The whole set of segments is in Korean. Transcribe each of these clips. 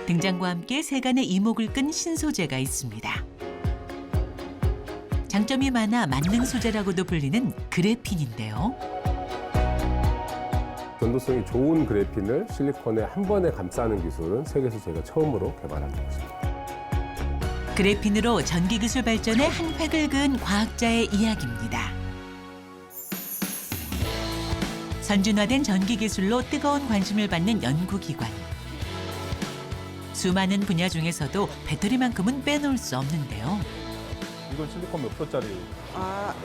등장과 함께 세간의 이목을 끈 신소재가 있습니다. 장점이 많아 만능 소재라고도 불리는 그래핀인데요. 전도성이 좋은 그래핀을 실리콘에 한 번에 감싸는 기술은 세계에서 저희가 처음으로 개발한 것입니다. 그래핀으로 전기 기술 발전에 한 획을 그은 과학자의 이야기입니다. 선진화된 전기 기술로 뜨거운 관심을 받는 연구기관. 수많은 분야 중에서도 배터리만큼은 빼놓을 수 없는데요. 이건 실리콘 몇 프로짜리?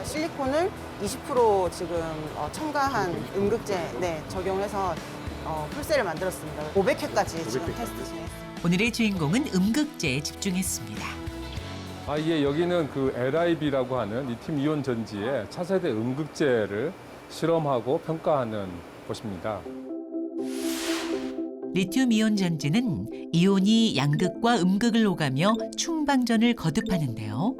실리콘을 20% 지금 첨가한 음극재 적용해서 풀셀을 만들었습니다. 500회까지 지금 테스트 진행했습니다. 오늘의 주인공은 음극재에 집중했습니다. 여기는 그 LIB라고 하는 리튬 이온 전지의 차세대 음극재를 실험하고 평가하는 곳입니다. 리튬이온 전지는 이온이 양극과 음극을 오가며 충방전을 거듭하는데요.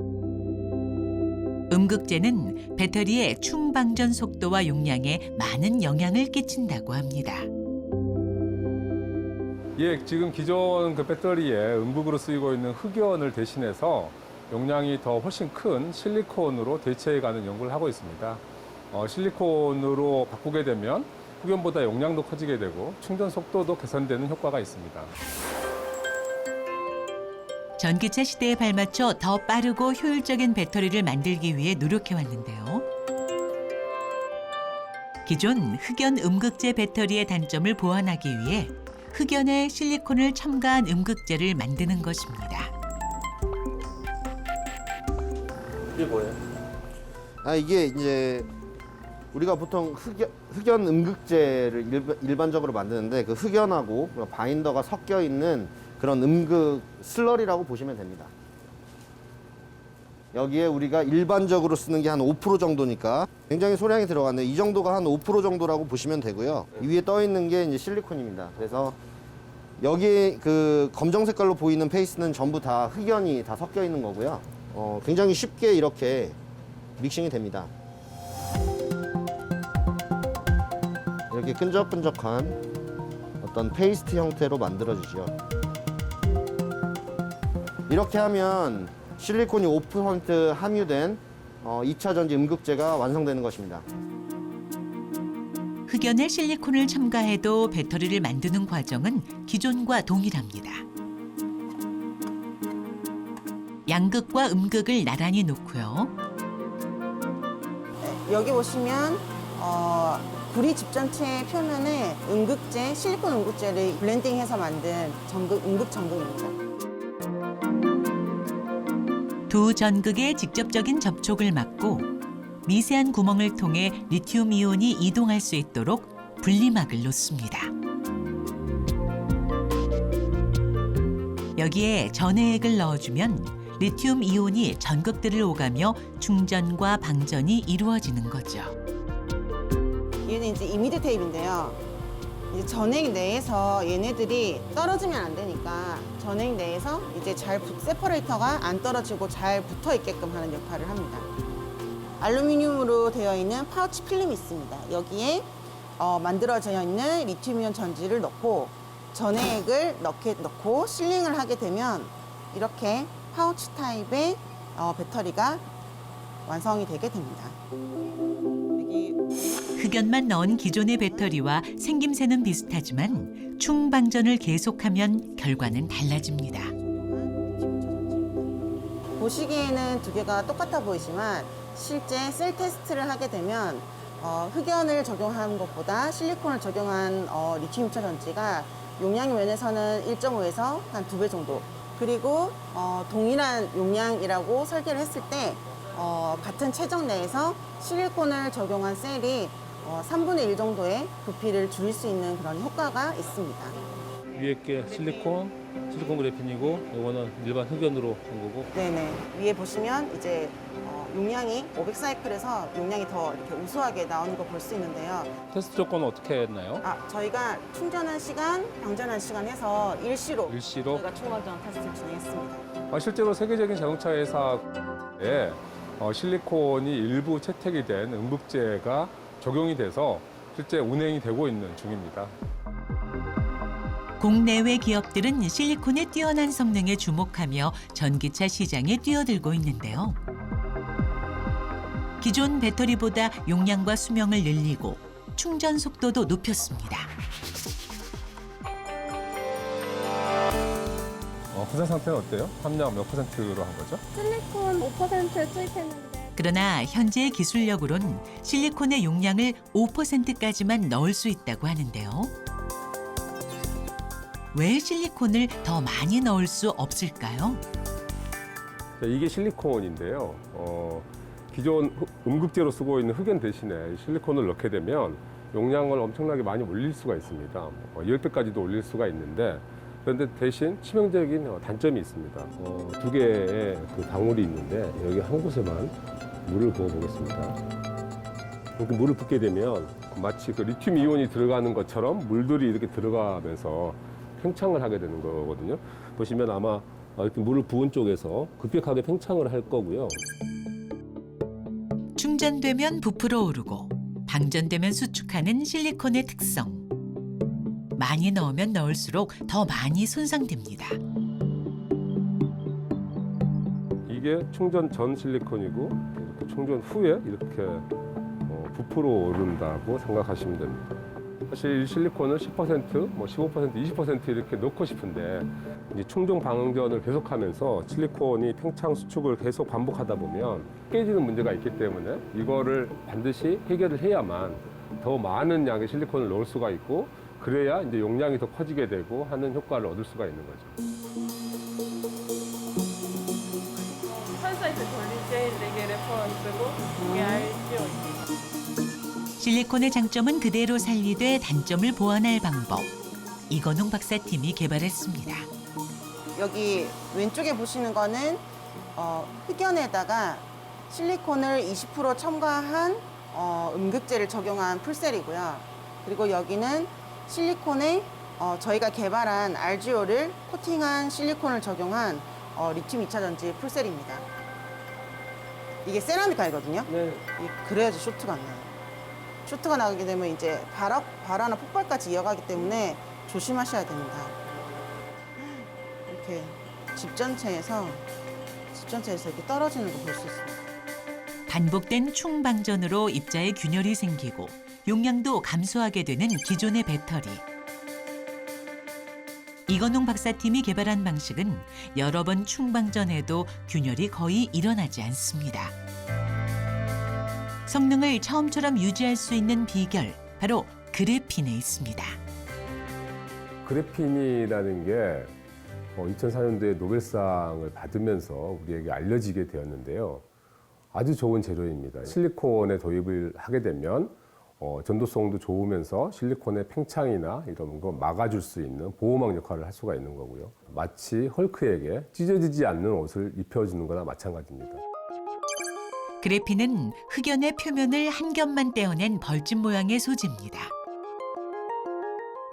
음극재는 배터리의 충방전 속도와 용량에 많은 영향을 끼친다고 합니다. 지금 기존 그 배터리에 음극으로 쓰이고 있는 흑연을 대신해서 용량이 더 훨씬 큰 실리콘으로 대체해가는 연구를 하고 있습니다. 실리콘으로 바꾸게 되면 흑연보다 용량도 커지게 되고 충전 속도도 개선되는 효과가 있습니다. 전기차 시대에 발맞춰 더 빠르고 효율적인 배터리를 만들기 위해 노력해왔는데요. 기존 흑연 음극재 배터리의 단점을 보완하기 위해 흑연에 실리콘을 첨가한 음극재를 만드는 것입니다. 이게 뭐예요? 이게 이제 우리가 보통 흑연 음극재를 일반적으로 만드는데 그 흑연하고 바인더가 섞여 있는 그런 음극 슬러리라고 보시면 됩니다. 여기에 우리가 일반적으로 쓰는 게 한 5% 정도니까 굉장히 소량이 들어갔는데 이 정도가 한 5% 정도라고 보시면 되고요. 이 위에 떠 있는 게 이제 실리콘입니다. 그래서 여기 그 검정 색깔로 보이는 페이스는 전부 다 흑연이 다 섞여 있는 거고요. 굉장히 쉽게 이렇게 믹싱이 됩니다. 이렇게 끈적끈적한 어떤 페이스트 형태로 만들어지죠. 이렇게 하면 실리콘이 5% 함유된 2차 전지 음극재가 완성되는 것입니다. 흑연에 실리콘을 첨가해도 배터리를 만드는 과정은 기존과 동일합니다. 양극과 음극을 나란히 놓고요. 여기 보시면 구리 집전체 표면에 음극재, 실리콘 음극재를 블렌딩해서 만든 음극 전극입니다. 두 전극의 직접적인 접촉을 막고 미세한 구멍을 통해 리튬 이온이 이동할 수 있도록 분리막을 놓습니다. 여기에 전해액을 넣어주면 리튬 이온이 전극들을 오가며 충전과 방전이 이루어지는 거죠. 얘는 이제 이미드 테이프인데요. 이제 전액 내에서 얘네들이 떨어지면 안 되니까 전액 내에서 이제 세퍼레이터가 안 떨어지고 잘 붙어 있게끔 하는 역할을 합니다. 알루미늄으로 되어 있는 파우치 필름이 있습니다. 여기에 만들어져 있는 리튬이온 전지를 넣고 전액을 넣고 실링을 하게 되면 이렇게 파우치 타입의 배터리가 완성이 되게 됩니다. 흑연만 넣은 기존의 배터리와 생김새는 비슷하지만 충방전을 계속하면 결과는 달라집니다. 보시기에는 두 개가 똑같아 보이지만 실제 셀 테스트를 하게 되면 흑연을 적용한 것보다 실리콘을 적용한 리튬 2차 전지가 용량 면에서는 1.5에서 한 2배 정도, 그리고 동일한 용량이라고 설계를 했을 때 같은 체적 내에서 실리콘을 적용한 셀이 3분의 1 정도의 부피를 줄일 수 있는 그런 효과가 있습니다. 위에 게 실리콘 그래핀이고 이거는 일반 흑연으로 한 거고. 네네. 위에 보시면 이제 용량이 500사이클에서 용량이 더 이렇게 우수하게 나오는 거 볼 수 있는데요. 테스트 조건은 어떻게 했나요? 저희가 충전한 시간, 방전한 시간 해서 일시로 일시로? 저희가 충방전 테스트를 진행했습니다. 실제로 세계적인 자동차 회사에 실리콘이 일부 채택이 된 음극재가 적용이 돼서 실제 운행이 되고 있는 중입니다. 국내외 기업들은 실리콘의 뛰어난 성능에 주목하며 전기차 시장에 뛰어들고 있는데요. 기존 배터리보다 용량과 수명을 늘리고 충전 속도도 높였습니다. 부산 상태는 어때요? 함량 몇 %로 한 거죠? 실리콘 5% 투입했는데 그러나 현재의 기술력으론 실리콘의 용량을 5%까지만 넣을 수 있다고 하는데요. 왜 실리콘을 더 많이 넣을 수 없을까요? 자, 이게 실리콘인데요. 기존 음극재로 쓰고 있는 흑연 대신에 실리콘을 넣게 되면 용량을 엄청나게 많이 올릴 수가 있습니다. 10배까지도 올릴 수가 있는데 그런데 대신 치명적인 단점이 있습니다. 두 개의 그 방울이 있는데 여기 한 곳에만 물을 부어 보겠습니다. 이렇게 물을 붓게 되면 마치 그 리튬 이온이 들어가는 것처럼 물들이 이렇게 들어가면서 팽창을 하게 되는 거거든요. 보시면 아마 이렇게 물을 부은 쪽에서 급격하게 팽창을 할 거고요. 충전되면 부풀어 오르고 방전되면 수축하는 실리콘의 특성. 많이 넣으면 넣을수록 더 많이 손상됩니다. 이게 충전 전 실리콘이고 이렇게 충전 후에 이렇게 부풀어 오른다고 생각하시면 됩니다. 사실 이 실리콘을 10%, 15%, 20% 이렇게 넣고 싶은데 이제 충동 방전을 계속하면서 실리콘이 팽창 수축을 계속 반복하다 보면 깨지는 문제가 있기 때문에 이거를 반드시 해결을 해야만 더 많은 양의 실리콘을 넣을 수가 있고 그래야 이제 용량이 더 커지게 되고 하는 효과를 얻을 수가 있는 거죠. 선사이트 돌릴 때 이게 레퍼런스고 이게 알죠. 실리콘의 장점은 그대로 살리되 단점을 보완할 방법. 이건웅 박사팀이 개발했습니다. 여기 왼쪽에 보시는 거는 흑연에다가 실리콘을 20% 첨가한 음극재를 적용한 풀셀이고요. 그리고 여기는 실리콘에 저희가 개발한 RGO를 코팅한 실리콘을 적용한 리튬 2차 전지 풀셀입니다. 이게 세라믹 가이거든요. 네. 그래야지 쇼트가 안 나요. 쇼트가 나게 되면 이제 발화나 폭발까지 이어가기 때문에 조심하셔야 됩니다. 이렇게 집 전체에서 이렇게 떨어지는 거 볼 수 있습니다. 반복된 충방전으로 입자에 균열이 생기고 용량도 감소하게 되는 기존의 배터리. 이건웅 박사팀이 개발한 방식은 여러 번 충방전해도 균열이 거의 일어나지 않습니다. 성능을 처음처럼 유지할 수 있는 비결, 바로 그래핀에 있습니다. 그래핀이라는 게 2004년도에 노벨상을 받으면서 우리에게 알려지게 되었는데요. 아주 좋은 재료입니다. 실리콘에 도입을 하게 되면 전도성도 좋으면서 실리콘의 팽창이나 이런 거 막아줄 수 있는 보호막 역할을 할 수가 있는 거고요. 마치 헐크에게 찢어지지 않는 옷을 입혀주는 거나 마찬가지입니다. 그래핀은 흑연의 표면을 한 겹만 떼어낸 벌집 모양의 소재입니다.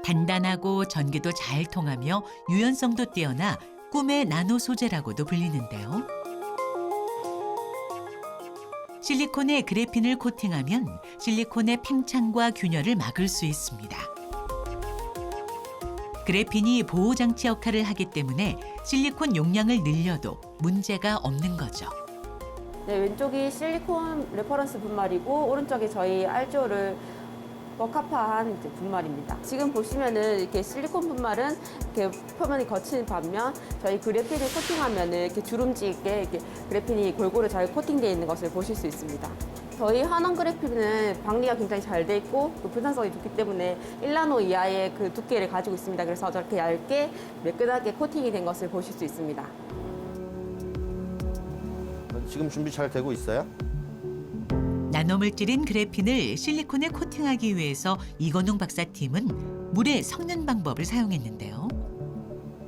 단단하고 전기도 잘 통하며 유연성도 뛰어나 꿈의 나노 소재라고도 불리는데요. 실리콘에 그래핀을 코팅하면 실리콘의 팽창과 균열을 막을 수 있습니다. 그래핀이 보호장치 역할을 하기 때문에 실리콘 용량을 늘려도 문제가 없는 거죠. 네, 왼쪽이 실리콘 레퍼런스 분말이고 오른쪽이 저희 알조를 버카파한 이제 분말입니다. 지금 보시면은 이렇게 실리콘 분말은 이렇게 표면이 거친 반면 저희 그래핀을 코팅하면은 이렇게 주름지게 이렇게 그래핀이 골고루 잘 코팅되어 있는 것을 보실 수 있습니다. 저희 한원 그래핀은 방리가 굉장히 잘 돼 있고 또 분산성이 좋기 때문에 1나노 이하의 그 두께를 가지고 있습니다. 그래서 저렇게 얇게 매끈하게 코팅이 된 것을 보실 수 있습니다. 지금 준비 잘 되고 있어요? 나노물질인 그래핀을 실리콘에 코팅하기 위해서 이건웅 박사팀은 물에 섞는 방법을 사용했는데요.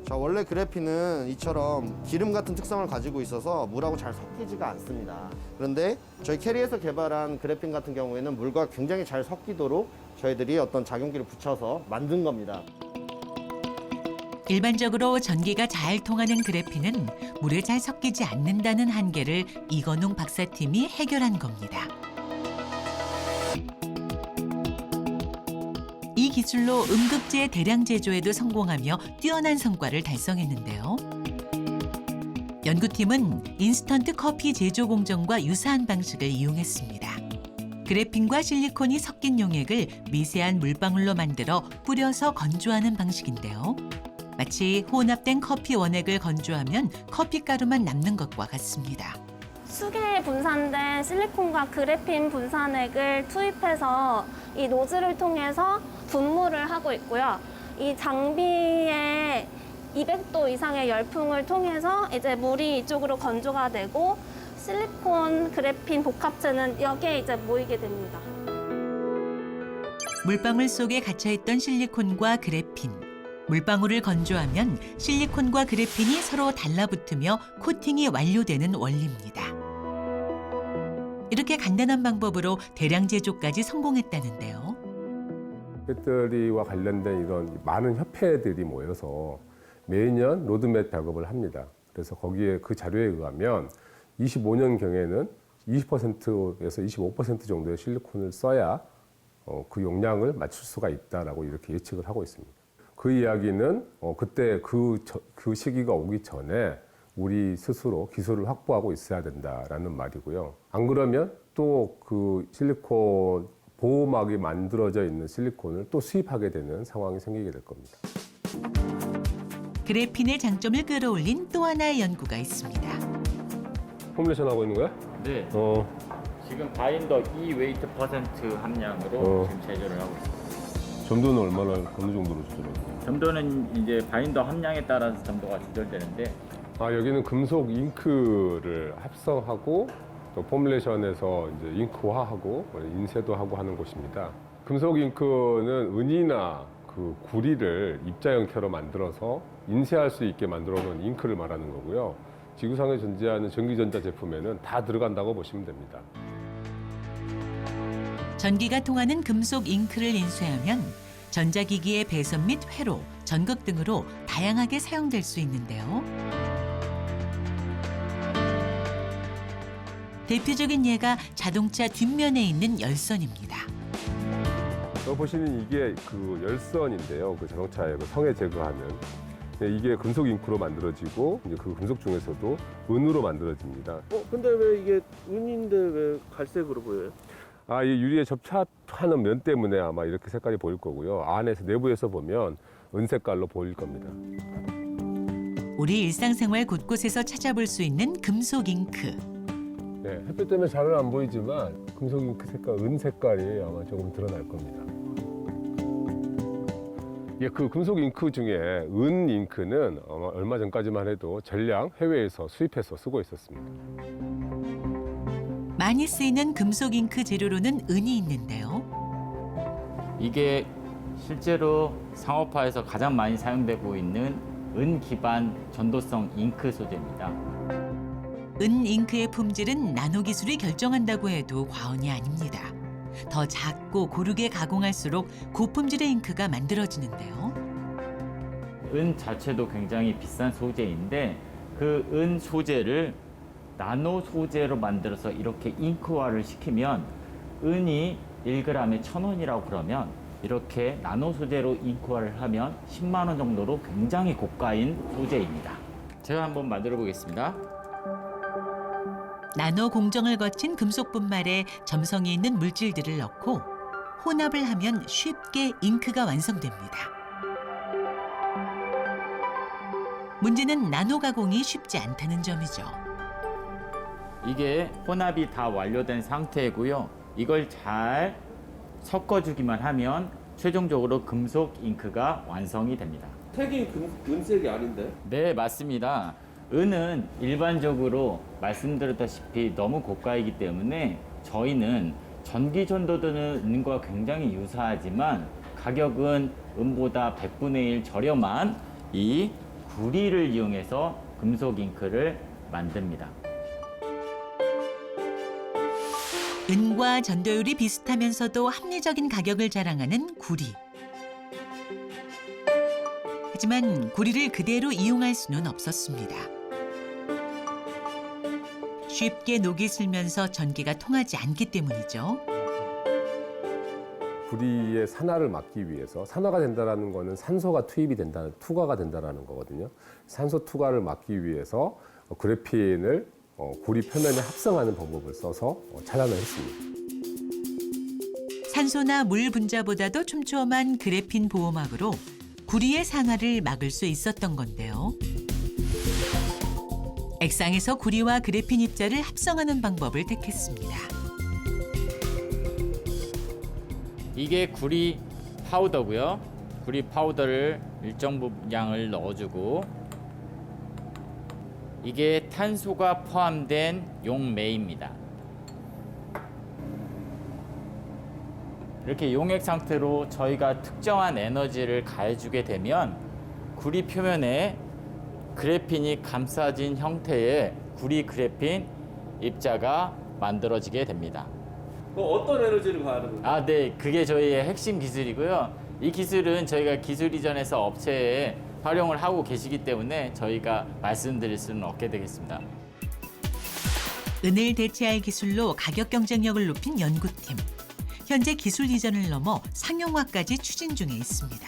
자, 원래 그래핀은 이처럼 기름 같은 특성을 가지고 있어서 물하고 잘 섞이지가 않습니다. 그런데 저희 캐리에서 개발한 그래핀 같은 경우에는 물과 굉장히 잘 섞이도록 저희들이 어떤 작용기를 붙여서 만든 겁니다. 일반적으로 전기가 잘 통하는 그래핀은 물에 잘 섞이지 않는다는 한계를 이건웅 박사팀이 해결한 겁니다. 이 기술로 음극재 대량 제조에도 성공하며 뛰어난 성과를 달성했는데요. 연구팀은 인스턴트 커피 제조 공정과 유사한 방식을 이용했습니다. 그래핀과 실리콘이 섞인 용액을 미세한 물방울로 만들어 뿌려서 건조하는 방식인데요. 마치 혼합된 커피 원액을 건조하면 커피가루만 남는 것과 같습니다. 수계에 분산된 실리콘과 그래핀 분산액을 투입해서 이 노즐을 통해서 분무를 하고 있고요. 이 장비에 200도 이상의 열풍을 통해서 이제 물이 이쪽으로 건조가 되고 실리콘, 그래핀 복합체는 여기에 이제 모이게 됩니다. 물방울 속에 갇혀있던 실리콘과 그래핀. 물방울을 건조하면 실리콘과 그래핀이 서로 달라붙으며 코팅이 완료되는 원리입니다. 이렇게 간단한 방법으로 대량 제조까지 성공했다는데요. 배터리와 관련된 이런 많은 협회들이 모여서 매년 로드맵 작업을 합니다. 그래서 거기에 그 자료에 의하면 25년경에는 20%에서 25% 정도의 실리콘을 써야 그 용량을 맞출 수가 있다라고 이렇게 예측을 하고 있습니다. 그 이야기는 그때 그 시기가 오기 전에 우리 스스로 기술을 확보하고 있어야 된다라는 말이고요. 안 그러면 또 그 실리콘 보호막이 만들어져 있는 실리콘을 또 수입하게 되는 상황이 생기게 될 겁니다. 그래핀의 장점을 끌어올린 또 하나의 연구가 있습니다. 포뮬레이션 하고 있는 거야? 네. 지금 바인더 웨이트 퍼센트 함량으로 지금 제조를 하고 있습니다. 점도는 어느 정도로 조절해요? 점도는 이제 바인더 함량에 따라서 점도가 조절되는데 여기는 금속 잉크를 합성하고 또 포뮬레이션에서 이제 잉크화하고 인쇄도 하고 하는 곳입니다. 금속 잉크는 은이나 그 구리를 입자 형태로 만들어서 인쇄할 수 있게 만들어 놓은 잉크를 말하는 거고요. 지구상에 존재하는 전기전자 제품에는 다 들어간다고 보시면 됩니다. 전기가 통하는 금속 잉크를 인쇄하면 전자기기의 배선 및 회로, 전극 등으로 다양하게 사용될 수 있는데요. 대표적인 예가 자동차 뒷면에 있는 열선입니다. 보시는 이게 그 열선인데요. 그 자동차의 그 성에 제거하는. 이게 금속 잉크로 만들어지고 이제 그 금속 중에서도 은으로 만들어집니다. 근데 왜 이게 은인데 왜 갈색으로 보여요? 이 유리에 접착하는 면 때문에 아마 이렇게 색깔이 보일 거고요. 안에서 내부에서 보면 은 색깔로 보일 겁니다. 우리 일상생활 곳곳에서 찾아볼 수 있는 금속 잉크. 네, 햇빛 때문에 잘은 안 보이지만 금속 잉크 색깔, 은 색깔이 아마 조금 드러날 겁니다. 그 금속 잉크 중에 은 잉크는 얼마 전까지만 해도 전량 해외에서 수입해서 쓰고 있었습니다. 많이 쓰이는 금속 잉크 재료로는 은이 있는데요. 이게 실제로 상업화에서 가장 많이 사용되고 있는 은 기반 전도성 잉크 소재입니다. 은 잉크의 품질은 나노 기술이 결정한다고 해도 과언이 아닙니다. 더 작고 고르게 가공할수록 고품질의 잉크가 만들어지는데요. 은 자체도 굉장히 비싼 소재인데 그 은 소재를 나노 소재로 만들어서 이렇게 잉크화를 시키면 은이 1g에 1,000원이라고 그러면 이렇게 나노 소재로 잉크화를 하면 10만 원 정도로 굉장히 고가인 소재입니다. 제가 한번 만들어 보겠습니다. 나노 공정을 거친 금속 분말에 점성이 있는 물질들을 넣고 혼합을 하면 쉽게 잉크가 완성됩니다. 문제는 나노 가공이 쉽지 않다는 점이죠. 이게 혼합이 다 완료된 상태고요. 이걸 잘 섞어주기만 하면 최종적으로 금속 잉크가 완성이 됩니다. 색이 은색이 아닌데? 네, 맞습니다. 은은 일반적으로 말씀드렸다시피 너무 고가이기 때문에 저희는 전기 전도되는 은과 굉장히 유사하지만 가격은 은보다 100분의 1 저렴한 이 구리를 이용해서 금속 잉크를 만듭니다. 은과 전도율이 비슷하면서도 합리적인 가격을 자랑하는 구리. 하지만 구리를 그대로 이용할 수는 없었습니다. 쉽게 녹이 슬면서 전기가 통하지 않기 때문이죠. 구리의 산화를 막기 위해서 산화가 된다는 거는 산소가 투입이 된다는 투과가 된다는 거거든요. 산소 투과를 막기 위해서 그래핀을 구리 표면에 합성하는 방법을 써서 차단을 했습니다. 산소나 물 분자보다도 촘촘한 그래핀 보호막으로 구리의 산화를 막을 수 있었던 건데요. 액상에서 구리와 그래핀 입자를 합성하는 방법을 택했습니다. 이게 구리 파우더고요. 구리 파우더를 일정 부분량을 넣어주고 이게 탄소가 포함된 용매입니다. 이렇게 용액 상태로 저희가 특정한 에너지를 가해주게 되면 구리 표면에 그래핀이 감싸진 형태의 구리 그래핀 입자가 만들어지게 됩니다. 어떤 에너지를 가하는 거예요? 네. 그게 저희의 핵심 기술이고요. 이 기술은 저희가 기술 이전에서 업체에 활용을 하고 계시기 때문에 저희가 말씀드릴 수는 없게 되겠습니다. 은을 대체할 기술로 가격 경쟁력을 높인 연구팀. 현재 기술 이전을 넘어 상용화까지 추진 중에 있습니다.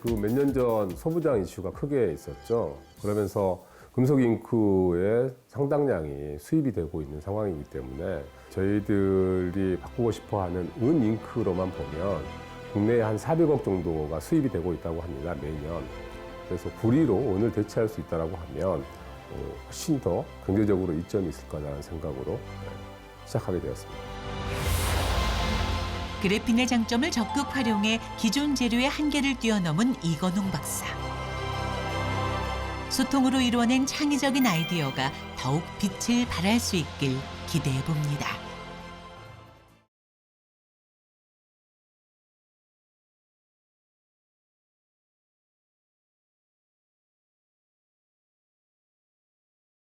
그 몇 년 전 소부장 이슈가 크게 있었죠. 그러면서 금속 잉크의 상당량이 수입이 되고 있는 상황이기 때문에 저희들이 바꾸고 싶어하는 은 잉크로만 보면 국내에 한 400억 정도가 수입이 되고 있다고 합니다, 매년. 그래서 구리로 은을 대체할 수 있다고 하면 훨씬 더 경제적으로 이점이 있을 거라는 생각으로 시작하게 되었습니다. 그래핀의 장점을 적극 활용해 기존 재료의 한계를 뛰어넘은 이건웅 박사. 소통으로 이루어낸 창의적인 아이디어가 더욱 빛을 발할 수 있길 기대해 봅니다.